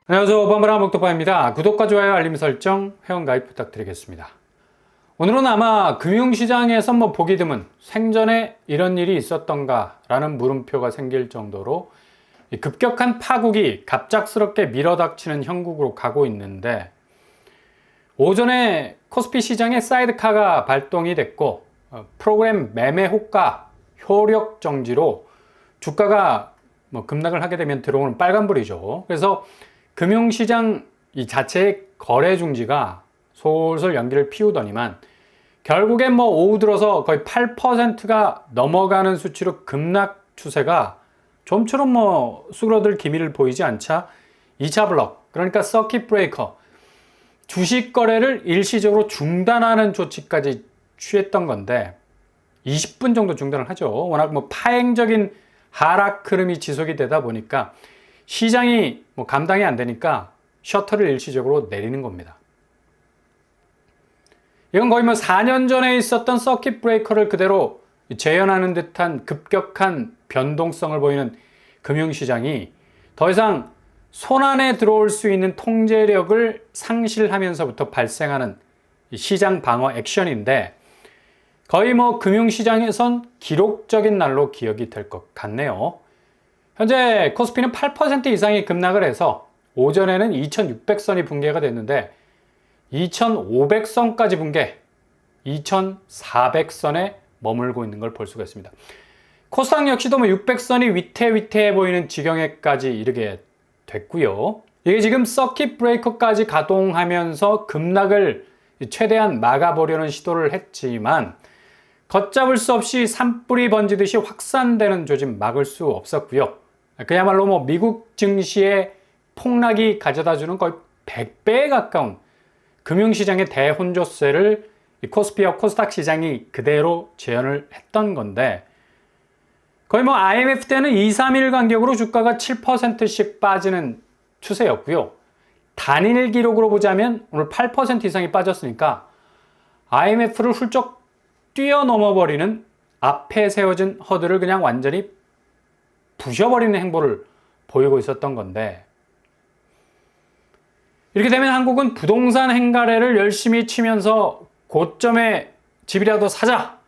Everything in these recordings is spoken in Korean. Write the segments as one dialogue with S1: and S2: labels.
S1: 안녕하세요. 범블한 목토파입니다. 구독과 좋아요, 알림 설정, 회원가입 부탁드리겠습니다. 오늘은 아마 금융시장에서 보기 드문 생전에 이런 일이 있었던가 라는 물음표가 생길 정도로 급격한 파국이 갑작스럽게 밀어닥치는 형국으로 가고 있는데, 오전에 코스피 시장에 사이드카가 발동이 됐고 프로그램 매매 호가 효력 정지로 주가가 급락을 하게 되면 들어오는 빨간불이죠. 그래서 금융시장 이 자체의 거래 중지가 솔솔 연기를 피우더니만 결국엔 오후 들어서 거의 8%가 넘어가는 수치로 급락 추세가 좀처럼 수그러들 기미를 보이지 않자 2차 블록, 그러니까 서킷 브레이커, 주식 거래를 일시적으로 중단하는 조치까지 취했던 건데 20분 정도 중단을 하죠. 워낙 파행적인 하락 흐름이 지속이 되다 보니까 시장이 감당이 안 되니까 셔터를 일시적으로 내리는 겁니다. 이건 거의 4년 전에 있었던 서킷 브레이커를 그대로 재현하는 듯한 급격한 변동성을 보이는 금융시장이 더 이상 손안에 들어올 수 있는 통제력을 상실하면서부터 발생하는 시장 방어 액션인데, 거의 금융시장에선 기록적인 날로 기억이 될 것 같네요. 현재 코스피는 8% 이상의 급락을 해서 오전에는 2600선이 붕괴가 됐는데 2500선까지 붕괴, 2400선에 머물고 있는 걸 볼 수가 있습니다. 코스닥 역시도 600선이 위태위태해 보이는 지경에까지 이르게 됐고요. 이게 지금 서킷 브레이커까지 가동하면서 급락을 최대한 막아보려는 시도를 했지만 걷잡을 수 없이 산불이 번지듯이 확산되는 조짐 막을 수 없었고요. 그야말로 미국 증시의 폭락이 가져다주는 거의 100배에 가까운 금융시장의 대혼조세를 코스피와 코스닥 시장이 그대로 재현을 했던 건데, 거의 IMF 때는 2, 3일 간격으로 주가가 7%씩 빠지는 추세였고요. 단일 기록으로 보자면 오늘 8% 이상이 빠졌으니까 IMF를 훌쩍 뛰어넘어 버리는, 앞에 세워진 허들을 그냥 완전히 부셔버리는 행보를 보이고 있었던 건데, 이렇게 되면 한국은 부동산 행가래를 열심히 치면서 고점에 집이라도 사자,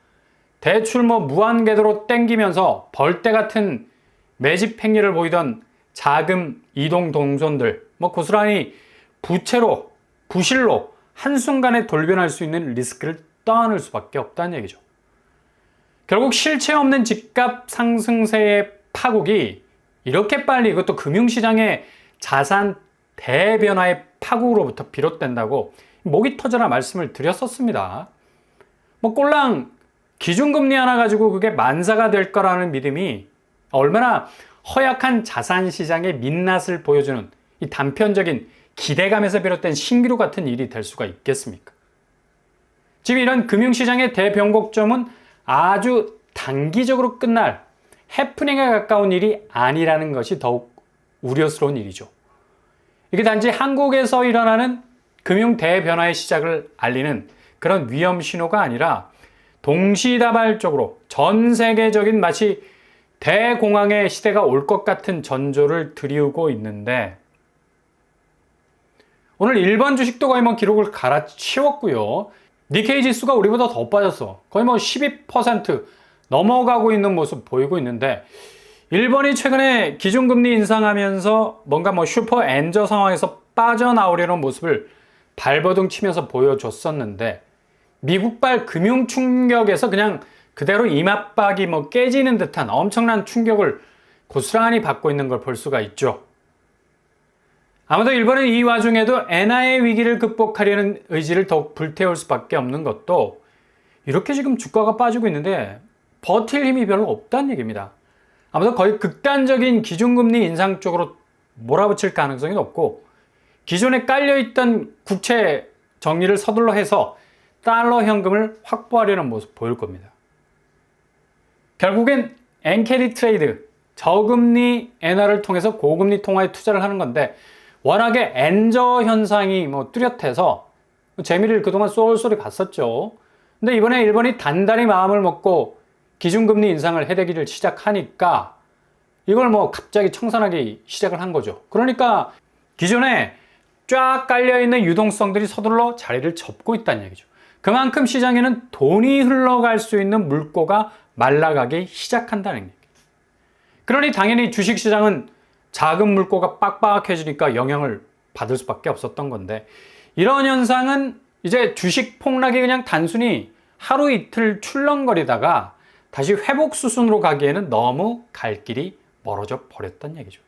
S1: 대출 무한궤도로 땡기면서 벌떼 같은 매집 행위를 보이던 자금 이동 동선들 고스란히 부채로, 부실로 한순간에 돌변할 수 있는 리스크를 떠안을 수밖에 없다는 얘기죠. 결국 실체 없는 집값 상승세의 파국이 이렇게 빨리, 이것도 금융시장의 자산 대변화의 파국으로부터 비롯된다고 목이 터져라 말씀을 드렸었습니다. 꼴랑 기준금리 하나 가지고 그게 만사가 될 거라는 믿음이 얼마나 허약한 자산시장의 민낯을 보여주는 이 단편적인 기대감에서 비롯된 신기루 같은 일이 될 수가 있겠습니까? 지금 이런 금융시장의 대변곡점은 아주 단기적으로 끝날 해프닝에 가까운 일이 아니라는 것이 더욱 우려스러운 일이죠. 이게 단지 한국에서 일어나는 금융 대변화의 시작을 알리는 그런 위험 신호가 아니라 동시다발적으로 전 세계적인 마치 대공황의 시대가 올 것 같은 전조를 드리우고 있는데, 오늘 일반 주식도 거의 기록을 갈아치웠고요. 니케이 지수가 우리보다 더 빠졌어. 거의 12% 넘어가고 있는 모습 보이고 있는데, 일본이 최근에 기준금리 인상하면서 뭔가 슈퍼 엔저 상황에서 빠져나오려는 모습을 발버둥 치면서 보여줬었는데, 미국발 금융 충격에서 그냥 그대로 이맛박이 깨지는 듯한 엄청난 충격을 고스란히 받고 있는 걸 볼 수가 있죠. 아마도 일본은 이 와중에도 엔화의 위기를 극복하려는 의지를 더욱 불태울 수밖에 없는 것도, 이렇게 지금 주가가 빠지고 있는데 버틸 힘이 별로 없다는 얘기입니다. 아마도 거의 극단적인 기준금리 인상 쪽으로 몰아붙일 가능성이 높고, 기존에 깔려있던 국채 정리를 서둘러 해서 달러 현금을 확보하려는 모습 보일 겁니다. 결국엔 엔캐리 트레이드, 저금리 엔화를 통해서 고금리 통화에 투자를 하는 건데, 워낙에 엔저 현상이 뚜렷해서 재미를 그동안 쏠쏠히 봤었죠. 근데 이번에 일본이 단단히 마음을 먹고 기준금리 인상을 해대기를 시작하니까 이걸 갑자기 청산하기 시작을 한 거죠. 그러니까 기존에 쫙 깔려있는 유동성들이 서둘러 자리를 접고 있다는 얘기죠. 그만큼 시장에는 돈이 흘러갈 수 있는 물꼬가 말라가기 시작한다는 얘기예요. 그러니 당연히 주식시장은 작은 물꼬가 빡빡해지니까 영향을 받을 수밖에 없었던 건데, 이런 현상은 이제 주식 폭락이 그냥 단순히 하루 이틀 출렁거리다가 다시 회복 수순으로 가기에는 너무 갈 길이 멀어져 버렸단 얘기죠.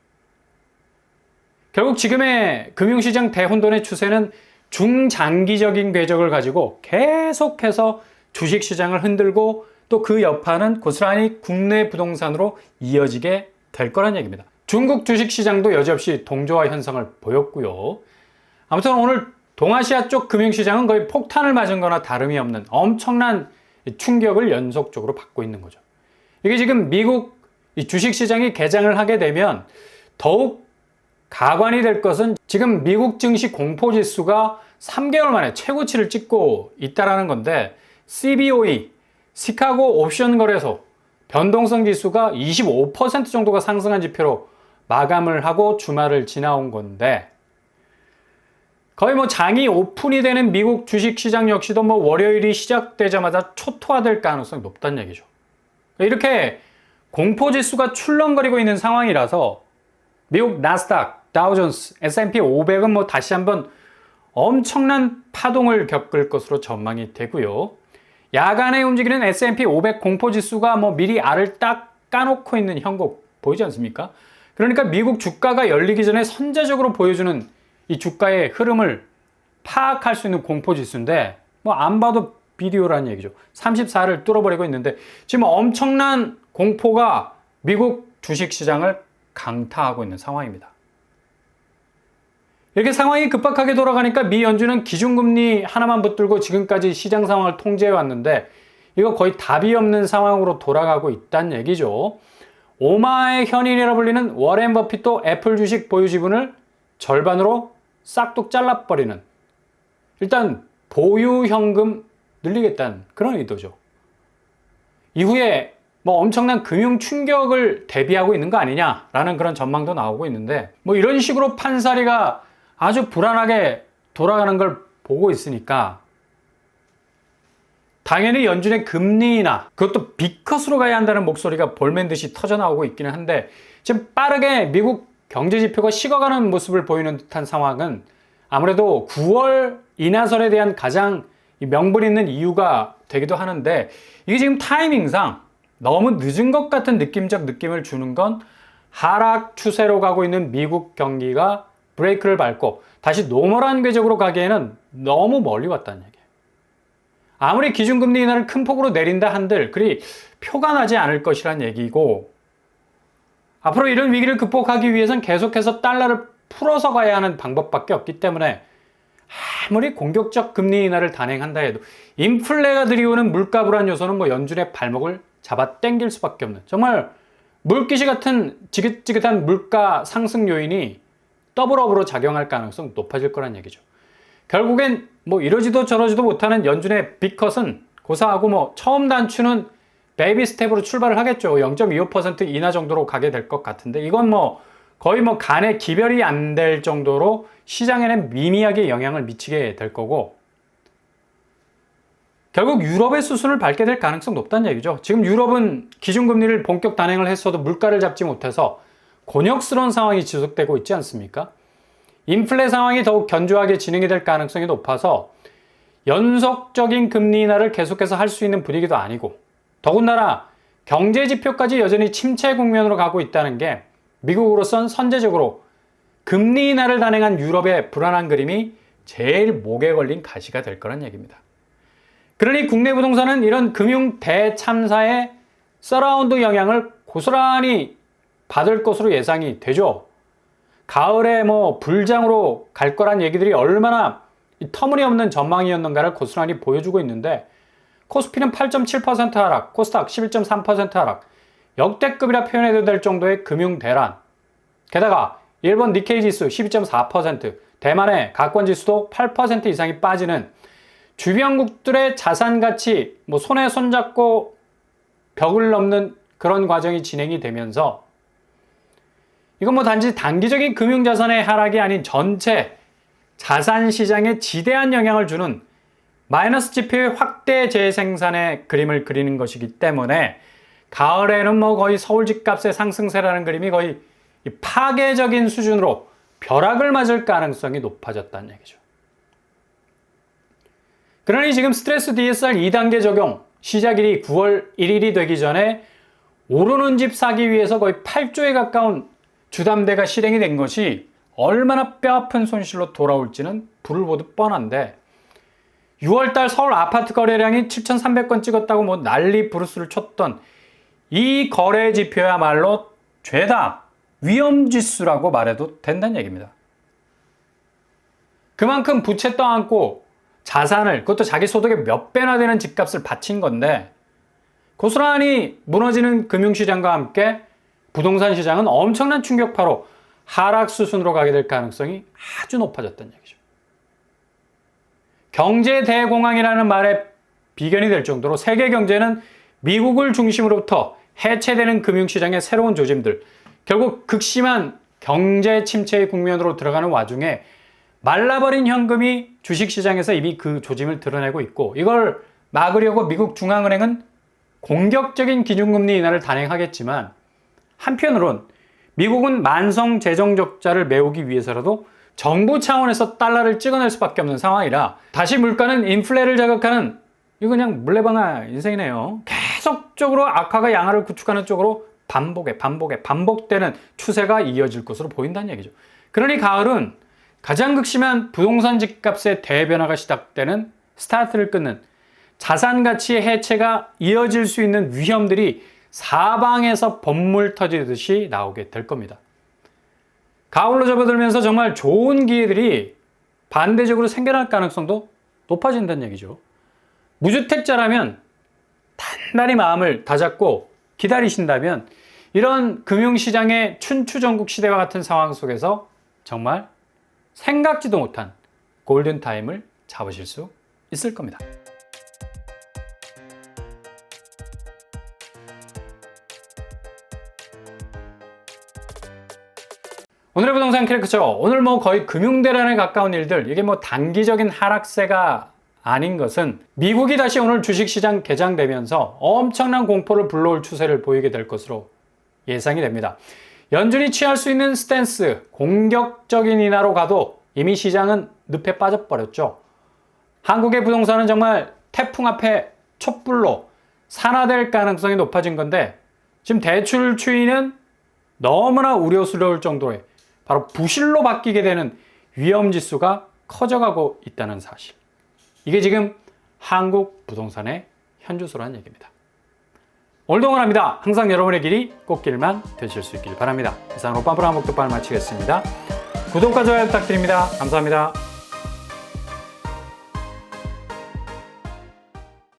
S1: 결국 지금의 금융시장 대혼돈의 추세는 중장기적인 궤적을 가지고 계속해서 주식시장을 흔들고 또 그 여파는 고스란히 국내 부동산으로 이어지게 될 거란 얘기입니다. 중국 주식시장도 여지없이 동조화 현상을 보였고요. 아무튼 오늘 동아시아 쪽 금융시장은 거의 폭탄을 맞은 거나 다름이 없는 엄청난 충격을 연속적으로 받고 있는 거죠. 이게 지금 미국 주식시장이 개장을 하게 되면 더욱 가관이 될 것은 지금 미국 증시 공포지수가 3개월 만에 최고치를 찍고 있다는 건데, CBOE, 시카고 옵션 거래소 변동성 지수가 25% 정도가 상승한 지표로 마감을 하고 주말을 지나온 건데, 거의 장이 오픈이 되는 미국 주식시장 역시도 월요일이 시작되자마자 초토화될 가능성이 높다는 얘기죠. 이렇게 공포지수가 출렁거리고 있는 상황이라서 미국 나스닥, 다우존스, S&P 500은 다시 한번 엄청난 파동을 겪을 것으로 전망이 되고요. 야간에 움직이는 S&P 500 공포지수가 미리 알을 딱 까놓고 있는 형국 보이지 않습니까? 그러니까 미국 주가가 열리기 전에 선제적으로 보여주는 이 주가의 흐름을 파악할 수 있는 공포지수인데, 안 봐도 비디오라는 얘기죠. 34를 뚫어버리고 있는데 지금 엄청난 공포가 미국 주식시장을 강타하고 있는 상황입니다. 이렇게 상황이 급박하게 돌아가니까 미 연준은 기준금리 하나만 붙들고 지금까지 시장 상황을 통제해 왔는데, 이거 거의 답이 없는 상황으로 돌아가고 있다는 얘기죠. 오마의 현인이라 불리는 워렌 버핏도 애플 주식 보유 지분을 절반으로 싹둑 잘라버리는, 일단 보유 현금 늘리겠다는 그런 의도죠. 이후에 엄청난 금융 충격을 대비하고 있는 거 아니냐라는 그런 전망도 나오고 있는데, 이런 식으로 판사리가 아주 불안하게 돌아가는 걸 보고 있으니까 당연히 연준의 금리 인하, 그것도 B컷으로 가야 한다는 목소리가 볼멘듯이 터져나오고 있기는 한데, 지금 빠르게 미국 경제지표가 식어가는 모습을 보이는 듯한 상황은 아무래도 9월 인하설에 대한 가장 명분 있는 이유가 되기도 하는데, 이게 지금 타이밍상 너무 늦은 것 같은 느낌적 느낌을 주는 건 하락 추세로 가고 있는 미국 경기가 브레이크를 밟고 다시 노멀한 궤적으로 가기에는 너무 멀리 왔다는 얘기예요. 아무리 기준금리 인하를 큰 폭으로 내린다 한들 그리 표가 나지 않을 것이란 얘기고, 앞으로 이런 위기를 극복하기 위해선 계속해서 달러를 풀어서 가야 하는 방법밖에 없기 때문에 아무리 공격적 금리 인하를 단행한다 해도 인플레가 들이오는 물가 불안 요소는 연준의 발목을 잡아 당길 수밖에 없는, 정말 물귀시 같은 지긋지긋한 물가 상승 요인이 더블업으로 작용할 가능성 높아질 거란 얘기죠. 결국엔 이러지도 저러지도 못하는 연준의 B컷은 고사하고 처음 단추는 베이비 스텝으로 출발을 하겠죠. 0.25% 인하 정도로 가게 될 것 같은데, 이건 거의 간에 기별이 안 될 정도로 시장에는 미미하게 영향을 미치게 될 거고, 결국 유럽의 수순을 밟게 될 가능성 높다는 얘기죠. 지금 유럽은 기준금리를 본격 단행을 했어도 물가를 잡지 못해서 곤욕스러운 상황이 지속되고 있지 않습니까? 인플레 상황이 더욱 견조하게 진행이 될 가능성이 높아서 연속적인 금리 인하를 계속해서 할 수 있는 분위기도 아니고, 더군다나 경제 지표까지 여전히 침체 국면으로 가고 있다는 게 미국으로선 선제적으로 금리 인하를 단행한 유럽의 불안한 그림이 제일 목에 걸린 가시가 될 거란 얘기입니다. 그러니 국내 부동산은 이런 금융 대참사의 서라운드 영향을 고스란히 받을 것으로 예상이 되죠. 가을에 불장으로 갈 거란 얘기들이 얼마나 터무니없는 전망이었는가를 고스란히 보여주고 있는데, 코스피는 8.7% 하락, 코스닥 11.3% 하락, 역대급이라 표현해도 될 정도의 금융 대란. 게다가 일본 니케이 지수 12.4%, 대만의 가권 지수도 8% 이상이 빠지는 주변국들의 자산 가치 손에 손잡고 벽을 넘는 그런 과정이 진행이 되면서 이건 뭐 단지 단기적인 금융자산의 하락이 아닌 전체 자산시장에 지대한 영향을 주는 마이너스 지표의 확대 재생산의 그림을 그리는 것이기 때문에 가을에는 뭐 거의 서울 집값의 상승세라는 그림이 거의 파괴적인 수준으로 벼락을 맞을 가능성이 높아졌다는 얘기죠. 그러니 지금 스트레스 DSR 2단계 적용 시작일이 9월 1일이 되기 전에 오르는 집 사기 위해서 거의 8조에 가까운 주담대가 실행이 된 것이 얼마나 뼈아픈 손실로 돌아올지는 불을 보듯 뻔한데 6월달 서울 아파트 거래량이 7,300건 찍었다고 뭐 난리 부르스를 쳤던 이 거래 지표야말로 죄다 위험지수라고 말해도 된다는 얘기입니다. 그만큼 부채 떠안고 자산을, 그것도 자기 소득의 몇 배나 되는 집값을 바친 건데 고스란히 무너지는 금융시장과 함께 부동산 시장은 엄청난 충격파로 하락 수순으로 가게 될 가능성이 아주 높아졌다는 얘기죠. 경제 대공황이라는 말에 비견이 될 정도로 세계 경제는 미국을 중심으로부터 해체되는 금융시장의 새로운 조짐들, 결국 극심한 경제 침체의 국면으로 들어가는 와중에 말라버린 현금이 주식시장에서 이미 그 조짐을 드러내고 있고 이걸 막으려고 미국 중앙은행은 공격적인 기준금리 인하를 단행하겠지만 한편으론 미국은 만성 재정 적자를 메우기 위해서라도 정부 차원에서 달러를 찍어낼 수밖에 없는 상황이라 다시 물가는 인플레를 자극하는 이거 그냥 물레방아 인생이네요. 계속적으로 악화가 양화를 구축하는 쪽으로 반복되는 추세가 이어질 것으로 보인다는 얘기죠. 그러니 가을은 가장 극심한 부동산 집값의 대변화가 시작되는 스타트를 끊는 자산 가치의 해체가 이어질 수 있는 위험들이 사방에서 번물 터지듯이 나오게 될 겁니다. 가을로 접어들면서 정말 좋은 기회들이 반대적으로 생겨날 가능성도 높아진다는 얘기죠. 무주택자라면 단단히 마음을 다잡고 기다리신다면 이런 금융시장의 춘추전국 시대와 같은 상황 속에서 정말 생각지도 못한 골든타임을 잡으실 수 있을 겁니다. 오늘의 부동산 캐릭터죠. 오늘 뭐 거의 금융대란에 가까운 일들, 이게 뭐 단기적인 하락세가 아닌 것은 미국이 다시 오늘 주식시장 개장되면서 엄청난 공포를 불러올 추세를 보이게 될 것으로 예상이 됩니다. 연준이 취할 수 있는 스탠스, 공격적인 인하로 가도 이미 시장은 늪에 빠져버렸죠. 한국의 부동산은 정말 태풍 앞에 촛불로 산화될 가능성이 높아진 건데 지금 대출 추이는 너무나 우려스러울 정도의 바로 부실로 바뀌게 되는 위험지수가 커져가고 있다는 사실. 이게 지금 한국 부동산의 현주소라는 얘기입니다. 오늘도 응원합니다. 항상 여러분의 길이 꽃길만 되실 수 있길 바랍니다. 이상으로 빰뿌랑 목도판을 마치겠습니다. 구독과 좋아요 부탁드립니다. 감사합니다.